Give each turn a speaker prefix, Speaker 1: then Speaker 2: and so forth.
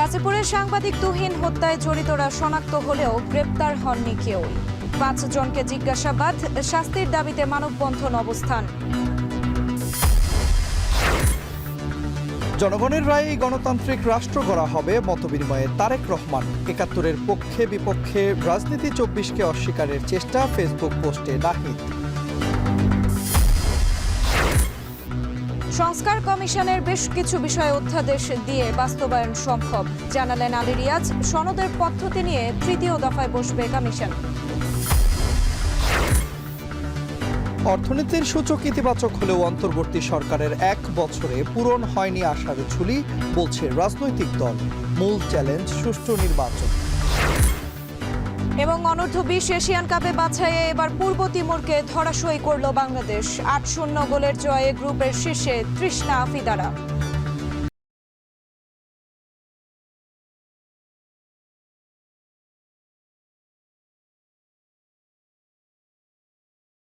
Speaker 1: গাজীপুরের সাংবাদিক তুহিন হত্যায় জড়িতরা শনাক্ত হলেও গ্রেপ্তার হননি কেউ। ৫ জনকে জিজ্ঞাসাবাদ, শাস্তির দাবিতে মানববন্ধন অবস্থান।
Speaker 2: জনগণের রায়ে গণতান্ত্রিক রাষ্ট্র গড়া হবে মতবিনিময়ে তারেক রহমান। ৭১-এর পক্ষে বিপক্ষে রাজনীতি ২৪কে অস্বীকারের চেষ্টা, ফেসবুক পোস্টে নাহিদ।
Speaker 1: সংস্কার কমিশনের বেশ কিছু বিষয়ে অধ্যাদেশ দিয়ে বাস্তবায়ন সম্ভব, জানালেন আলী রিয়াজ। সনদের পদ্ধতি নিয়ে ৩য় দফায় বসবে কমিশন।
Speaker 2: অর্থনীতির সূচক ইতিবাচক হলেও অন্তর্বর্তী সরকারের ১ বছরে পূরণ হয়নি আশার ঝুলি, বলছে রাজনৈতিক দল। মূল চ্যালেঞ্জ সুষ্ঠু নির্বাচন।
Speaker 1: এবং অনূর্ধ্ব-২০ এশিয়ান কাপে বাছাইয়ে এবার পূর্ব তিমুরকে ধরাশয়ী করল বাংলাদেশ। ৮-০ গোলের জয়ে গ্রুপের শীর্ষে তৃষ্ণা আফিদারা।